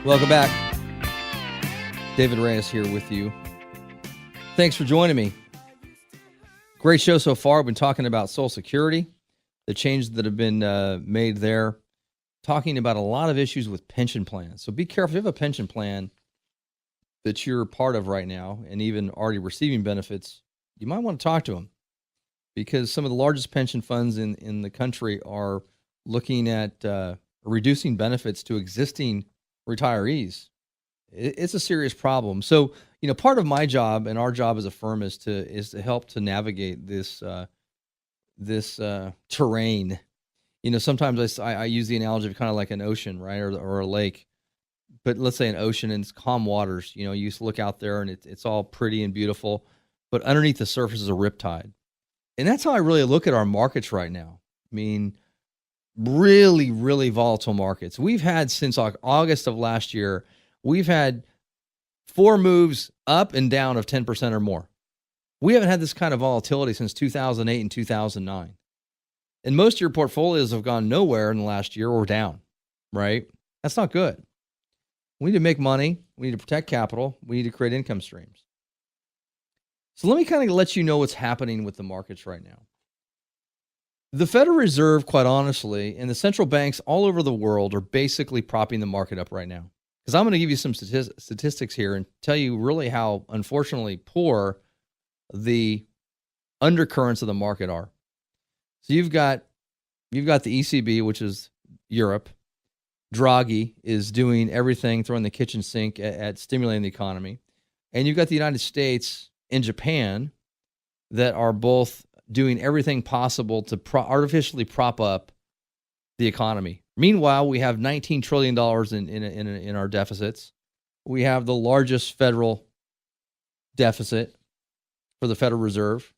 Welcome back. David Reyes here with you. Thanks for joining me. Great show so far. We've been talking about Social Security, the changes that have been made there, talking about a lot of issues with pension plans. So be careful. If you have a pension plan that you're part of right now and even already receiving benefits, you might want to talk to them, because some of the largest pension funds in the country are looking at reducing benefits to existing retirees. It's a serious problem. So, part of my job and our job as a firm is to help to navigate this terrain. Sometimes I use the analogy of kind of like an ocean, right, or a lake. But let's say an ocean and it's calm waters. You used to look out there and it's all pretty and beautiful, but underneath the surface is a riptide. And that's how I really look at our markets right now. I mean, really, really volatile markets. We've had since August of last year, we've had 4 moves up and down of 10% or more. We haven't had this kind of volatility since 2008 and 2009. And most of your portfolios have gone nowhere in the last year or down, right? That's not good. We need to make money. We need to protect capital. We need to create income streams. So let me kind of let you know what's happening with the markets right now. The Federal Reserve, quite honestly, and the central banks all over the world are basically propping the market up right now. Because I'm going to give you some statistics here and tell you really how, unfortunately, poor the undercurrents of the market are. So you've got the ECB, which is Europe. Draghi is doing everything, throwing the kitchen sink at stimulating the economy. And you've got the United States and Japan that are both doing everything possible to artificially prop up the economy. Meanwhile, we have $19 trillion in our deficits. We have the largest federal deficit for the Federal Reserve.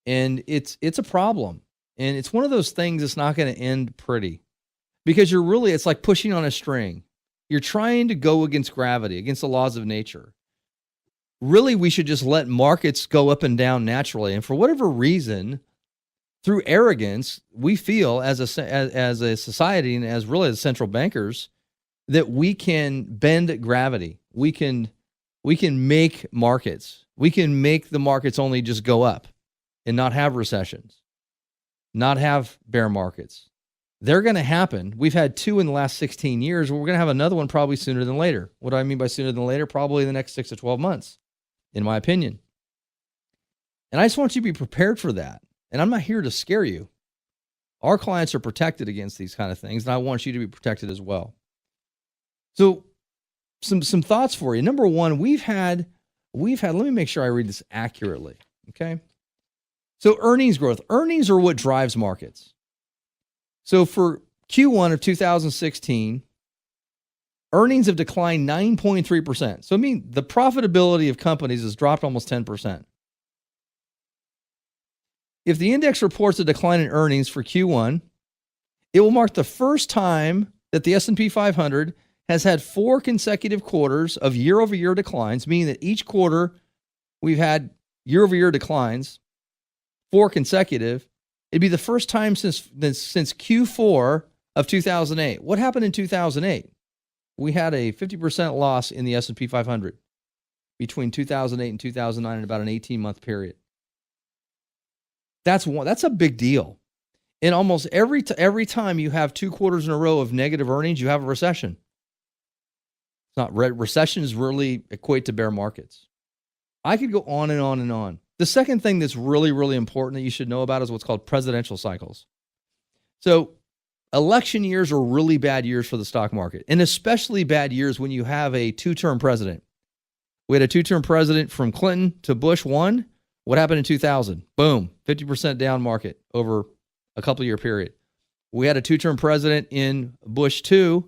And it's a problem. And it's one of those things that's not going to end pretty, because it's like pushing on a string. You're trying to go against gravity, against the laws of nature. Really, we should just let markets go up and down naturally. And for whatever reason, through arrogance, we feel as a society and as central bankers that we can bend gravity. We can make markets. We can make the markets only just go up and not have recessions, not have bear markets. They're going to happen. We've had 2 in the last 16 years. We're going to have another one probably sooner than later. What do I mean by sooner than later? Probably in the next 6 to 12 months, in my opinion. And I just want you to be prepared for that. And I'm not here to scare you. Our clients are protected against these kind of things, and I want you to be protected as well. So some thoughts for you. Number one, we've had, let me make sure I read this accurately, okay? So earnings growth. Earnings are what drives markets. So for Q1 of 2016, earnings have declined 9.3%. So the profitability of companies has dropped almost 10%. If the index reports a decline in earnings for Q1, it will mark the first time that the S&P 500 has had 4 consecutive quarters of year-over-year declines, meaning that each quarter we've had year-over-year declines, 4 consecutive. It'd be the first time since Q4 of 2008. What happened in 2008? We had a 50% loss in the S&P 500 between 2008 and 2009 in about an 18-month period. That's a big deal. And almost every time you have 2 quarters in a row of negative earnings, you have a recession. It's not recessions really equate to bear markets. I could go on and on and on. The second thing that's really, really important that you should know about is what's called presidential cycles. So election years are really bad years for the stock market, and especially bad years when you have a 2-term president. We had a 2-term president from Clinton to Bush 1. What happened in 2000? Boom, 50% down market over a couple-year period. We had a 2-term president in Bush 2,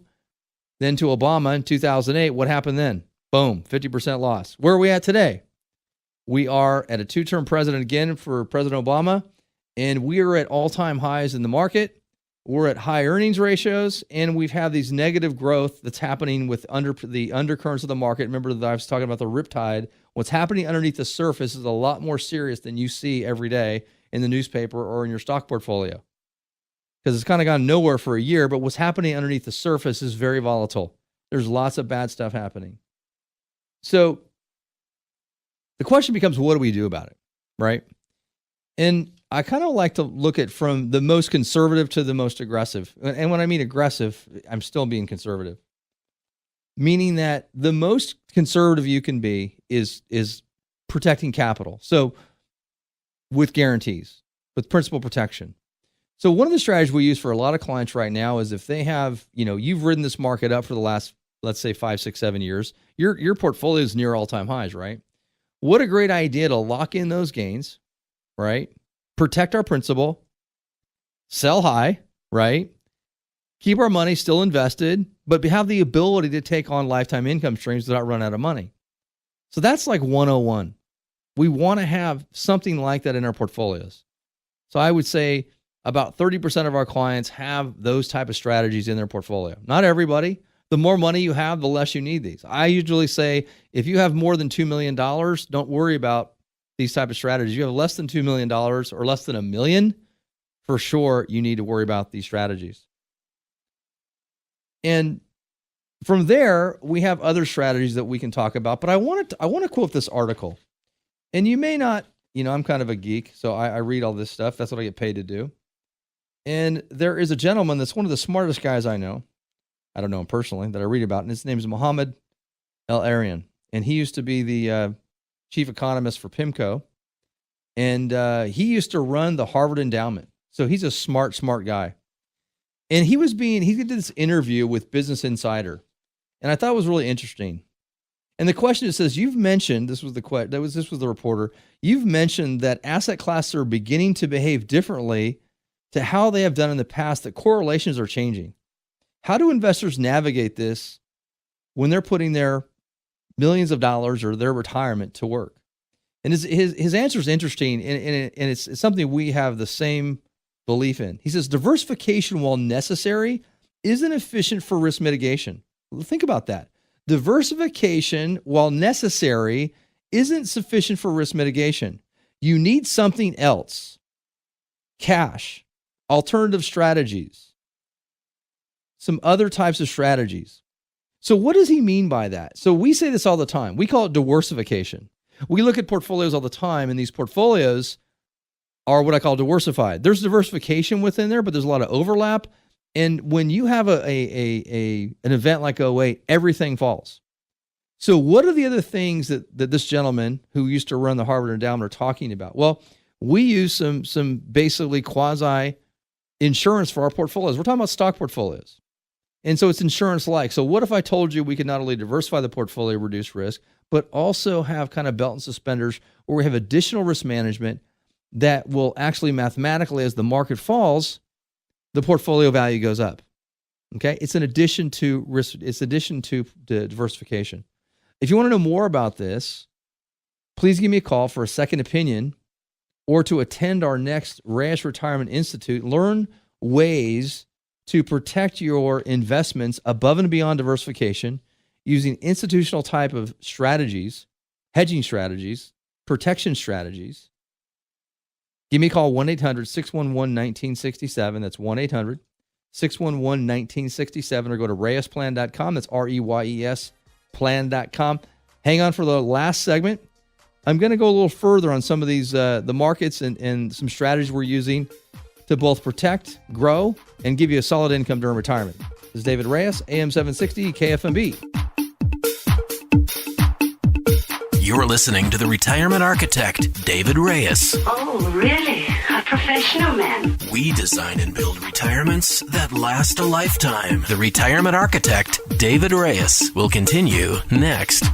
then to Obama in 2008. What happened then? Boom, 50% loss. Where are we at today? We are at a 2-term president again for President Obama, and we are at all-time highs in the market. We're at high earnings ratios, and we've had these negative growth that's happening with the undercurrents of the market. Remember that I was talking about the riptide. What's happening underneath the surface is a lot more serious than you see every day in the newspaper or in your stock portfolio, because it's kind of gone nowhere for a year, but what's happening underneath the surface is very volatile. There's lots of bad stuff happening. So the question becomes, what do we do about it, right? And I kind of like to look at from the most conservative to the most aggressive. And when I mean aggressive, I'm still being conservative. Meaning that the most conservative you can be is protecting capital. So with guarantees, with principal protection. So one of the strategies we use for a lot of clients right now is if they have, you've ridden this market up for the last, let's say 5, 6, 7 years, your portfolio is near all-time highs, right? What a great idea to lock in those gains, right? Protect our principal, sell high, right? Keep our money still invested, but have the ability to take on lifetime income streams without running out of money. So that's like 101. We want to have something like that in our portfolios. So I would say about 30% of our clients have those type of strategies in their portfolio. Not everybody. The more money you have, the less you need these. I usually say if you have more than $2 million, don't worry about these type of strategies. You have less than $2 million or less than $1 million, for sure you need to worry about these strategies. And from there, we have other strategies that we can talk about. But I want to quote this article. And you may not, I'm kind of a geek, so I read all this stuff. That's what I get paid to do. And there is a gentleman that's one of the smartest guys I know. I don't know him personally, that I read about, and his name is Mohammed El-Arian. And he used to be the chief economist for PIMCO. And he used to run the Harvard Endowment. So he's a smart guy. And he did this interview with Business Insider. And I thought it was really interesting. And the question, it says, you've mentioned, this was the reporter, you've mentioned that asset classes are beginning to behave differently to how they have done in the past, that correlations are changing. How do investors navigate this when they're putting their millions of dollars or their retirement to work? And his answer is interesting, and it's something we have the same belief in. He says, diversification, while necessary, isn't efficient for risk mitigation. Think about that. Diversification, while necessary, isn't sufficient for risk mitigation. You need something else. Cash, alternative strategies, some other types of strategies. So what does he mean by that? So we say this all the time. We call it diversification. We look at portfolios all the time, and these portfolios are what I call diversified. There's diversification within there, but there's a lot of overlap. And when you have an event like 08, everything falls. So what are the other things that this gentleman who used to run the Harvard Endowment are talking about? Well, we use some basically quasi insurance for our portfolios. We're talking about stock portfolios. And so it's insurance-like. So what if I told you we could not only diversify the portfolio, reduce risk, but also have kind of belt and suspenders where we have additional risk management that will actually mathematically, as the market falls, the portfolio value goes up. Okay? It's an addition to risk. It's addition to diversification. If you want to know more about this, please give me a call for a second opinion or to attend our next Reyes Retirement Institute. Learn ways to protect your investments above and beyond diversification using institutional type of strategies, hedging strategies, protection strategies. Give me a call, 1-800-611-1967. That's 1-800-611-1967, or go to reyesplan.com. That's REYES plan.com. Hang on for the last segment. I'm going to go a little further on some of these, the markets and some strategies we're using to both protect, grow, and give you a solid income during retirement. This is David Reyes, AM 760, KFMB. You're listening to the Retirement Architect, David Reyes. Oh, really? A professional man. We design and build retirements that last a lifetime. The Retirement Architect, David Reyes, will continue next.